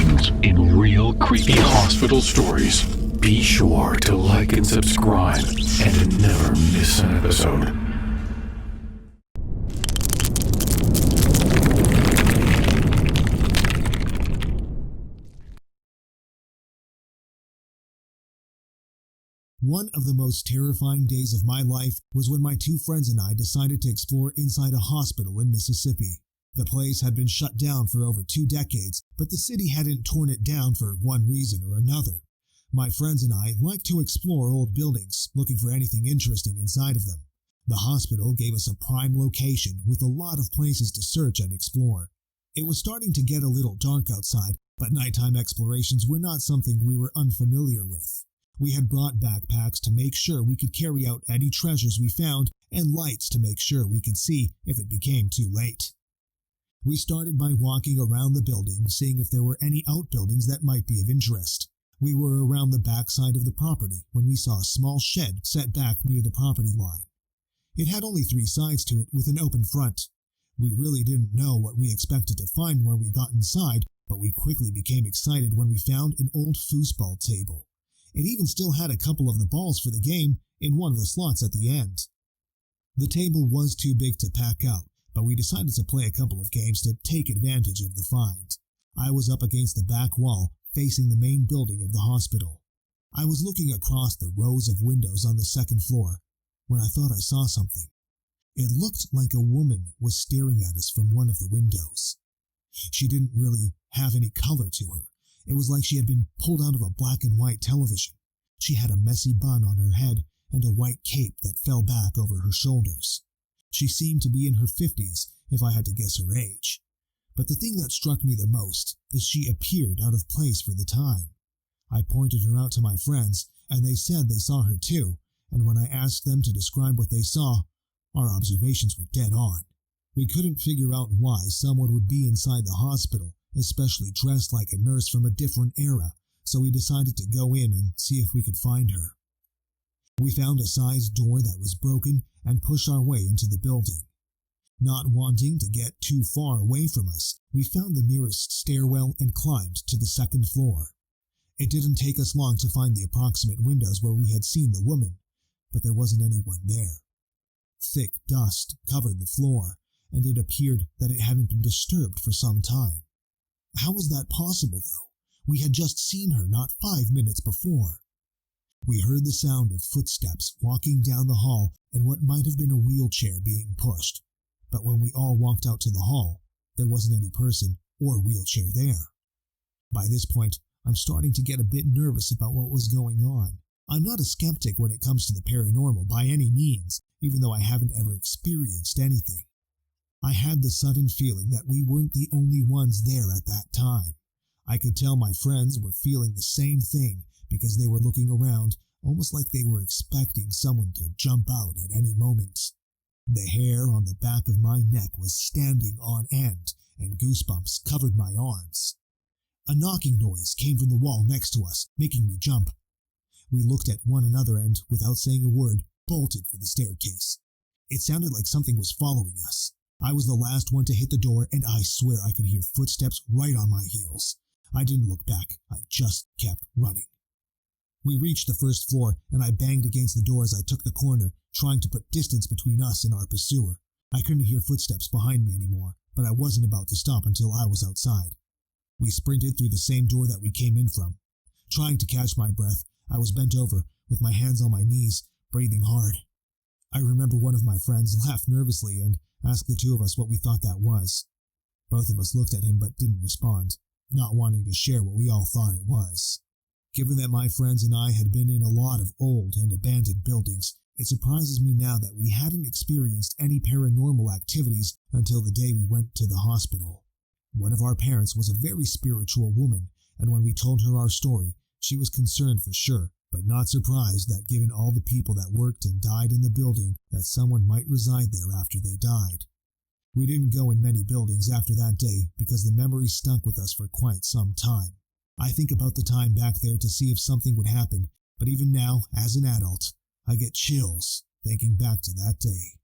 Sightings in real creepy hospital stories. Be sure to like and subscribe and never miss an episode. One of the most terrifying days of my life was when my two friends and I decided to explore inside a hospital in Mississippi. The place had been shut down for over 2 decades, but the city hadn't torn it down for one reason or another. My friends and I liked to explore old buildings, looking for anything interesting inside of them. The hospital gave us a prime location with a lot of places to search and explore. It was starting to get a little dark outside, but nighttime explorations were not something we were unfamiliar with. We had brought backpacks to make sure we could carry out any treasures we found and lights to make sure we could see if it became too late. We started by walking around the building, seeing if there were any outbuildings that might be of interest. We were around the backside of the property when we saw a small shed set back near the property line. It had only 3 sides to it with an open front. We really didn't know what we expected to find when we got inside, but we quickly became excited when we found an old foosball table. It even still had a couple of the balls for the game in one of the slots at the end. The table was too big to pack out, but we decided to play a couple of games to take advantage of the find. I was up against the back wall, facing the main building of the hospital. I was looking across the rows of windows on the 2nd floor when I thought I saw something. It looked like a woman was staring at us from one of the windows. She didn't really have any color to her. It was like she had been pulled out of a black and white television. She had a messy bun on her head and a white cape that fell back over her shoulders. She seemed to be in her 50s, if I had to guess her age. But the thing that struck me the most is she appeared out of place for the time. I pointed her out to my friends, and they said they saw her too, and when I asked them to describe what they saw, our observations were dead on. We couldn't figure out why someone would be inside the hospital, especially dressed like a nurse from a different era, so we decided to go in and see if we could find her. We found a sized door that was broken and pushed our way into the building. Not wanting to get too far away from us, we found the nearest stairwell and climbed to the 2nd floor. It didn't take us long to find the approximate windows where we had seen the woman, but there wasn't anyone there. Thick dust covered the floor, and it appeared that it hadn't been disturbed for some time. How was that possible, though? We had just seen her not 5 minutes before. We heard the sound of footsteps walking down the hall and what might have been a wheelchair being pushed. But when we all walked out to the hall, there wasn't any person or wheelchair there. By this point, I'm starting to get a bit nervous about what was going on. I'm not a skeptic when it comes to the paranormal by any means, even though I haven't ever experienced anything. I had the sudden feeling that we weren't the only ones there at that time. I could tell my friends were feeling the same thing because they were looking around almost like they were expecting someone to jump out at any moment. The hair on the back of my neck was standing on end, and goosebumps covered my arms. A knocking noise came from the wall next to us, making me jump. We looked at one another and, without saying a word, bolted for the staircase. It sounded like something was following us. I was the last one to hit the door, and I swear I could hear footsteps right on my heels. I didn't look back. I just kept running. We reached the 1st floor, and I banged against the door as I took the corner, trying to put distance between us and our pursuer. I couldn't hear footsteps behind me anymore, but I wasn't about to stop until I was outside. We sprinted through the same door that we came in from. Trying to catch my breath, I was bent over, with my hands on my knees, breathing hard. I remember one of my friends laughed nervously and asked the two of us what we thought that was. Both of us looked at him but didn't respond, not wanting to share what we all thought it was. Given that my friends and I had been in a lot of old and abandoned buildings, it surprises me now that we hadn't experienced any paranormal activities until the day we went to the hospital. One of our parents was a very spiritual woman, and when we told her our story, she was concerned for sure, but not surprised that given all the people that worked and died in the building, that someone might reside there after they died. We didn't go in many buildings after that day because the memory stuck with us for quite some time. I think about the time back there to see if something would happen, but even now, as an adult, I get chills thinking back to that day.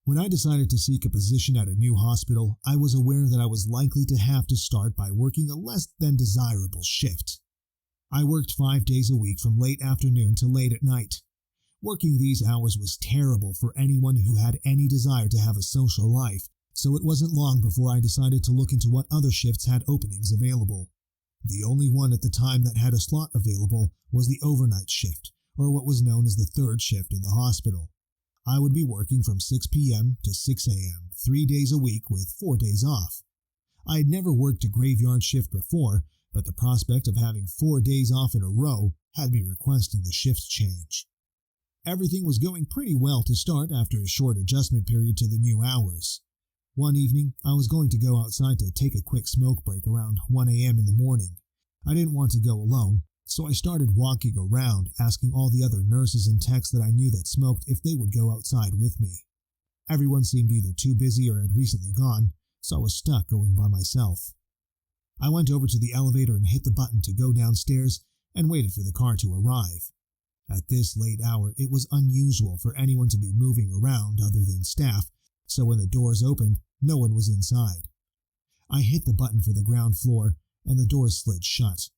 When I decided to seek a position at a new hospital, I was aware that I was likely to have to start by working a less than desirable shift. I worked 5 days a week from late afternoon to late at night. Working these hours was terrible for anyone who had any desire to have a social life, so it wasn't long before I decided to look into what other shifts had openings available. The only one at the time that had a slot available was the overnight shift, or what was known as the third shift in the hospital. I would be working from 6 p.m. to 6 a.m., 3 days a week with 4 days off. I had never worked a graveyard shift before, but the prospect of having 4 days off in a row had me requesting the shift change. Everything was going pretty well to start after a short adjustment period to the new hours. One evening, I was going to go outside to take a quick smoke break around 1 a.m. in the morning. I didn't want to go alone, so I started walking around, asking all the other nurses and techs that I knew that smoked if they would go outside with me. Everyone seemed either too busy or had recently gone, so I was stuck going by myself. I went over to the elevator and hit the button to go downstairs and waited for the car to arrive. At this late hour, it was unusual for anyone to be moving around other than staff, so when the doors opened, no one was inside. I hit the button for the ground floor, and the doors slid shut.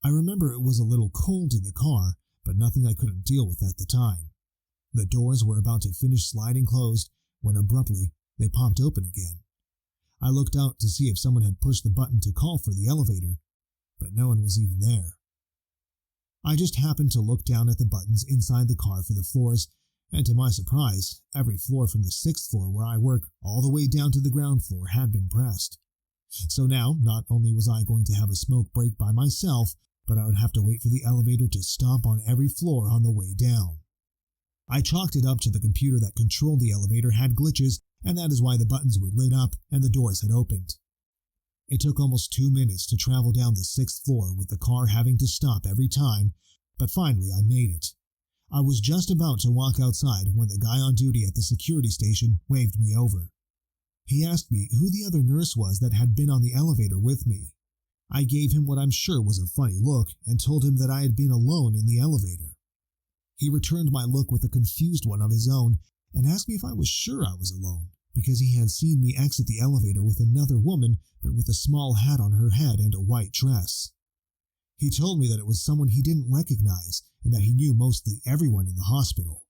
I remember it was a little cold in the car, but nothing I couldn't deal with at the time. The doors were about to finish sliding closed when abruptly they popped open again. I looked out to see if someone had pushed the button to call for the elevator, but no one was even there. I just happened to look down at the buttons inside the car for the floors, and to my surprise, every floor from the 6th floor where I work all the way down to the ground floor had been pressed. So now, not only was I going to have a smoke break by myself, but I would have to wait for the elevator to stop on every floor on the way down. I chalked it up to the computer that controlled the elevator had glitches, and that is why the buttons were lit up and the doors had opened. It took almost 2 minutes to travel down the 6th floor with the car having to stop every time, but finally I made it. I was just about to walk outside when the guy on duty at the security station waved me over. He asked me who the other nurse was that had been on the elevator with me. I gave him what I'm sure was a funny look and told him that I had been alone in the elevator. He returned my look with a confused one of his own and asked me if I was sure I was alone, because he had seen me exit the elevator with another woman, but with a small hat on her head and a white dress. He told me that it was someone he didn't recognize and that he knew mostly everyone in the hospital.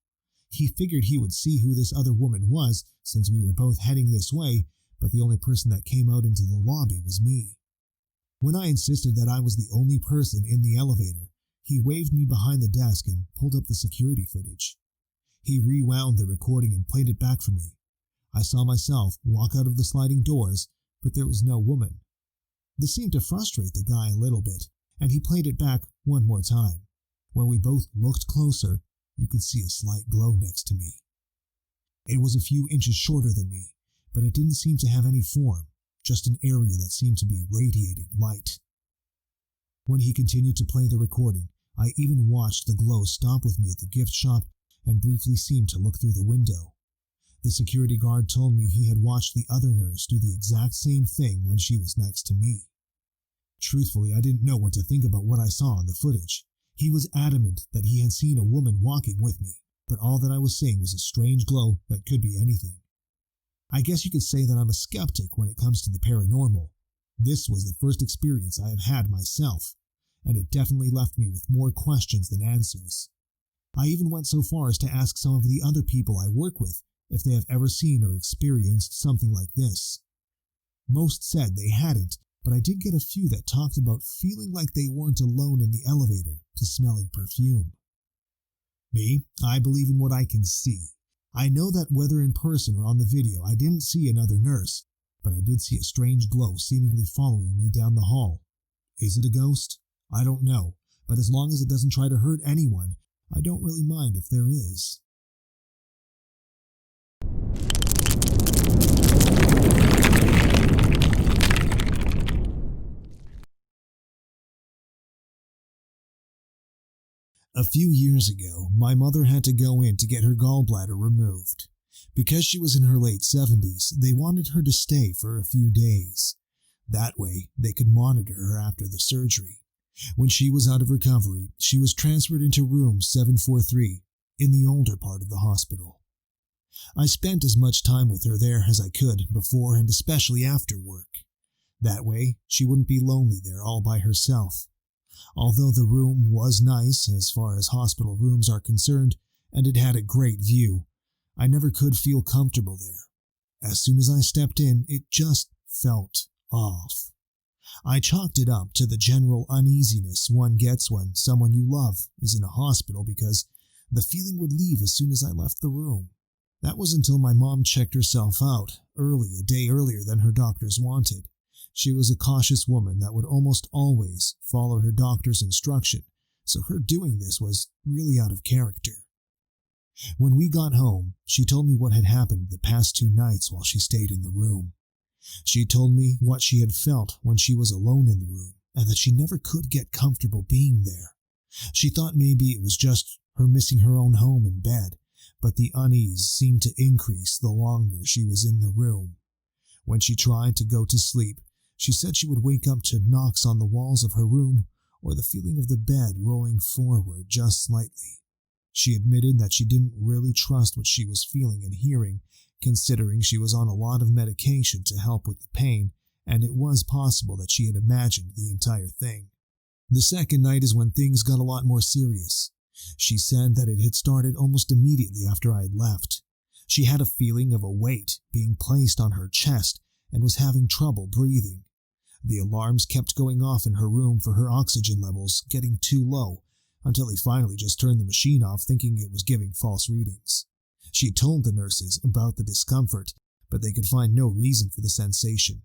He figured he would see who this other woman was since we were both heading this way, but the only person that came out into the lobby was me. When I insisted that I was the only person in the elevator, he waved me behind the desk and pulled up the security footage. He rewound the recording and played it back for me. I saw myself walk out of the sliding doors, but there was no woman. This seemed to frustrate the guy a little bit, and he played it back one more time. When we both looked closer, you could see a slight glow next to me. It was a few inches shorter than me, but it didn't seem to have any form, just an area that seemed to be radiating light. When he continued to play the recording, I even watched the glow stop with me at the gift shop and briefly seemed to look through the window. The security guard told me he had watched the other nurse do the exact same thing when she was next to me. Truthfully, I didn't know what to think about what I saw on the footage. He was adamant that he had seen a woman walking with me, but all that I was seeing was a strange glow that could be anything. I guess you could say that I'm a skeptic when it comes to the paranormal. This was the first experience I have had myself, and it definitely left me with more questions than answers. I even went so far as to ask some of the other people I work with if they have ever seen or experienced something like this. Most said they hadn't, but I did get a few that talked about feeling like they weren't alone in the elevator to smelling perfume. Me, I believe in what I can see. I know that whether in person or on the video, I didn't see another nurse, but I did see a strange glow seemingly following me down the hall. Is it a ghost? I don't know, but as long as it doesn't try to hurt anyone, I don't really mind if there is. A few years ago, my mother had to go in to get her gallbladder removed. Because she was in her late 70s, they wanted her to stay for a few days. That way, they could monitor her after the surgery. When she was out of recovery, she was transferred into room 743 in the older part of the hospital. I spent as much time with her there as I could before and especially after work. That way, she wouldn't be lonely there all by herself. Although the room was nice as far as hospital rooms are concerned, and it had a great view, I never could feel comfortable there. As soon as I stepped in, it just felt off. I chalked it up to the general uneasiness one gets when someone you love is in a hospital because the feeling would leave as soon as I left the room. That was until my mom checked herself out early, a day earlier than her doctors wanted. She was a cautious woman that would almost always follow her doctor's instruction, so her doing this was really out of character. When we got home, she told me what had happened the past 2 nights while she stayed in the room. She told me what she had felt when she was alone in the room, and that she never could get comfortable being there. She thought maybe it was just her missing her own home and bed, but the unease seemed to increase the longer she was in the room. When she tried to go to sleep, she said she would wake up to knocks on the walls of her room or the feeling of the bed rolling forward just slightly. She admitted that she didn't really trust what she was feeling and hearing, considering she was on a lot of medication to help with the pain, and it was possible that she had imagined the entire thing. The second night is when things got a lot more serious. She said that it had started almost immediately after I had left. She had a feeling of a weight being placed on her chest and was having trouble breathing. The alarms kept going off in her room for her oxygen levels getting too low, until he finally just turned the machine off thinking it was giving false readings. She told the nurses about the discomfort, but they could find no reason for the sensation.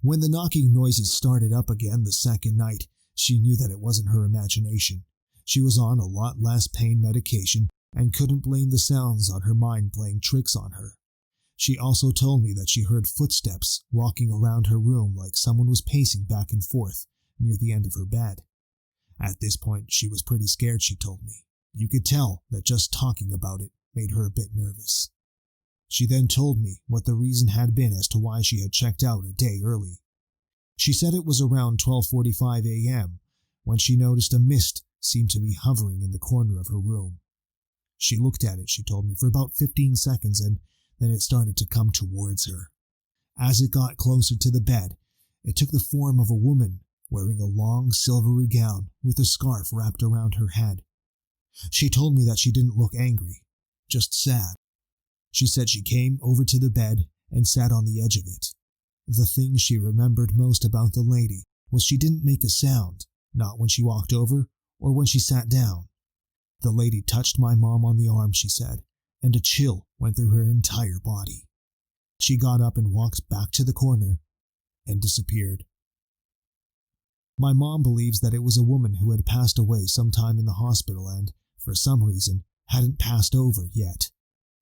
When the knocking noises started up again the second night, she knew that it wasn't her imagination. She was on a lot less pain medication and couldn't blame the sounds on her mind playing tricks on her. She also told me that she heard footsteps walking around her room like someone was pacing back and forth near the end of her bed. At this point, she was pretty scared, she told me. You could tell that just talking about it made her a bit nervous. She then told me what the reason had been as to why she had checked out a day early. She said it was around 12:45 a.m. when she noticed a mist seemed to be hovering in the corner of her room. She looked at it, she told me, for about 15 seconds and then it started to come towards her. As it got closer to the bed, it took the form of a woman wearing a long silvery gown with a scarf wrapped around her head. She told me that she didn't look angry, just sad. She said she came over to the bed and sat on the edge of it. The thing she remembered most about the lady was she didn't make a sound, not when she walked over or when she sat down. The lady touched my mom on the arm, she said, and a chill went through her entire body. She got up and walked back to the corner and disappeared. My mom believes that it was a woman who had passed away sometime in the hospital and, for some reason, hadn't passed over yet.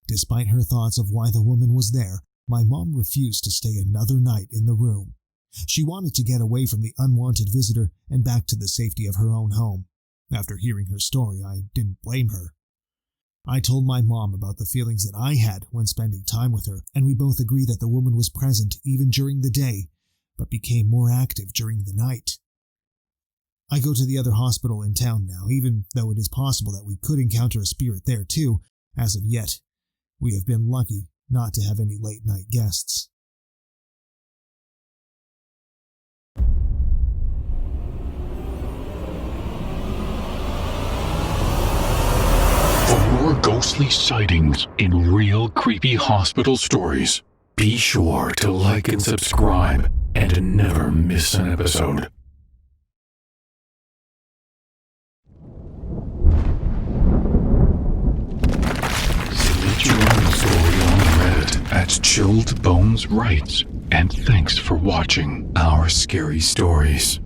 Despite her thoughts of why the woman was there, my mom refused to stay another night in the room. She wanted to get away from the unwanted visitor and back to the safety of her own home. After hearing her story, I didn't blame her. I told my mom about the feelings that I had when spending time with her, and we both agreed that the woman was present even during the day, but became more active during the night. I go to the other hospital in town now, even though it is possible that we could encounter a spirit there too. As of yet, we have been lucky not to have any late-night guests. For more ghostly sightings in real creepy hospital stories, be sure to like and subscribe and never miss an episode. Submit your own story on Reddit at Chilled Bones Writes, and thanks for watching our scary stories.